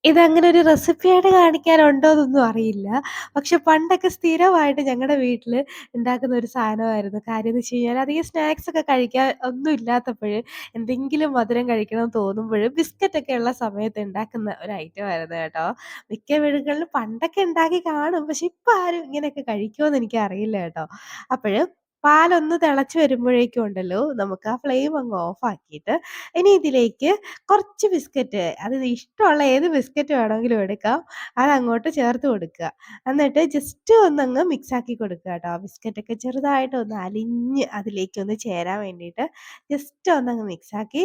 ഇതങ്ങനെ ഒരു റെസിപ്പിയായിട്ട് കാണിക്കാനുണ്ടോന്നൊന്നും അറിയില്ല. പക്ഷെ പണ്ടൊക്കെ സ്ഥിരമായിട്ട് ഞങ്ങടെ വീട്ടില് ഉണ്ടാക്കുന്ന ഒരു സാധനമായിരുന്നു. കാര്യംന്ന് വെച്ച് കഴിഞ്ഞാല് അധികം സ്നാക്സ് ഒക്കെ കഴിക്കാൻ ഒന്നും ഇല്ലാത്തപ്പഴ്, എന്തെങ്കിലും മധുരം കഴിക്കണമെന്ന് തോന്നുമ്പഴ് ബിസ്ക്കറ്റൊക്കെ ഉള്ള സമയത്ത് ഉണ്ടാക്കുന്ന ഒരു ഐറ്റമായിരുന്നു കേട്ടോ. മിക്ക വീടുകളിലും പണ്ടൊക്കെ ഉണ്ടാക്കി കാണും. പക്ഷെ ഇപ്പൊ ആരും ഇങ്ങനെയൊക്കെ കഴിക്കുമോന്ന് എനിക്കറിയില്ല കേട്ടോ. അപ്പഴ് പാലൊന്ന് തിളച്ച് വരുമ്പോഴേക്കും ഉണ്ടല്ലോ, നമുക്ക് ആ ഫ്ലെയിം അങ്ങ് ഓഫ് ആക്കിയിട്ട്, ഇനി ഇതിലേക്ക് കുറച്ച് ബിസ്ക്കറ്റ്, അത് ഇഷ്ടമുള്ള ഏത് ബിസ്ക്കറ്റ് വേണമെങ്കിലും എടുക്കാം. അതങ്ങോട്ട് ചേർത്ത് കൊടുക്കുക. എന്നിട്ട് ജസ്റ്റ് ഒന്നങ്ങ് മിക്സ് ആക്കി കൊടുക്കുക കേട്ടോ. ആ ബിസ്ക്കറ്റൊക്കെ ചെറുതായിട്ടൊന്ന് അലിഞ്ഞ് അതിലേക്കൊന്ന് ചേരാൻ വേണ്ടിയിട്ട് ജസ്റ്റ് ഒന്നങ്ങ് മിക്സ് ആക്കി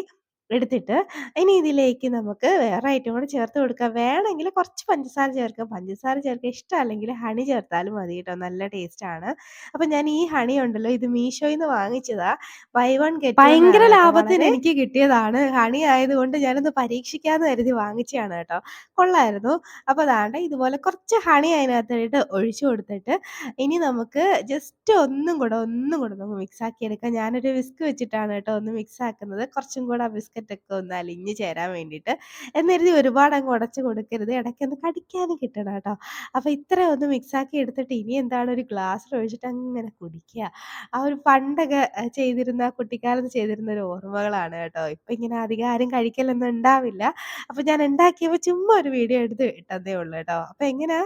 എടുത്തിട്ട്, ഇനി ഇതിലേക്ക് നമുക്ക് വേറെ ഐറ്റം കൂടെ ചേർത്ത് കൊടുക്കാം. വേണമെങ്കില് കുറച്ച് പഞ്ചസാര ചേർക്കാം. പഞ്ചസാര ചേർക്കാൻ ഇഷ്ടമല്ലെങ്കില് ഹണി ചേർത്താലും മതി കേട്ടോ. നല്ല ടേസ്റ്റാണ്. അപ്പൊ ഞാൻ ഈ ഹണി ഉണ്ടല്ലോ, ഇത് മീഷോയിന്ന് വാങ്ങിച്ചതാ. ബൈ വൺ ഗെറ്റ് വൺ ഭയങ്കര ആണ് കേട്ടോ. ലാഭത്തിന് വളരെ എനിക്ക് കിട്ടിയതാണ്. ഹണി ആയതുകൊണ്ട് ഞാനൊന്ന് പരീക്ഷിക്കാന്ന് കരുതി വാങ്ങിച്ചയാണ് കേട്ടോ. കൊള്ളായിരുന്നു. അപ്പൊ ദാണ്ടെ ഇതുപോലെ കുറച്ച് ഹണി അതിനകത്തായിട്ട് ഒഴിച്ചു കൊടുത്തിട്ട്, ഇനി നമുക്ക് ജസ്റ്റ് ഒന്നും കൂടെ ഒന്ന് മിക്സ് ആക്കി എടുക്കാം. ഞാനൊരു വിസ്ക് വെച്ചിട്ടാണ് കേട്ടോ ഒന്ന് മിക്സ് ആക്കുന്നത്. കുറച്ചും കൂടെ ആ ബിസ്ക്കറ്റൊക്കെ ഒന്ന് അലിഞ്ഞ് ചേരാൻ വേണ്ടിയിട്ട്. എന്ന് കരുതി ഒരുപാട് അങ്ങ് ഉടച്ച് കൊടുക്കരുത്. ഇടയ്ക്കൊന്ന് കടിക്കാനും കിട്ടണം കേട്ടോ. അപ്പൊ ഇത്രയും ഒന്ന് മിക്സ് ആക്കി എടുത്തിട്ട് ഇനി എന്താണ്, ഒരു ഗ്ലാസ്സിൽ ഒഴിച്ചിട്ട് അങ്ങനെ കുടിക്കുക. ആ ഒരു പണ്ടൊക്കെ ചെയ്തിരുന്ന കുട്ടിക്കാലത്ത് ചെയ്തിരുന്ന ഒരു ഓർമ്മകളാണ് കേട്ടോ. ഇപ്പൊ ഇങ്ങനെ അധികം ആരും കഴിക്കലൊന്നും ഉണ്ടാവില്ല. അപ്പൊ ഞാൻ ഉണ്ടാക്കിയപ്പോ ചുമ്മാ ഒരു വീഡിയോ എടുത്ത് ഇട്ടതേ ഉള്ളൂ കേട്ടോ. അപ്പൊ എങ്ങനാ?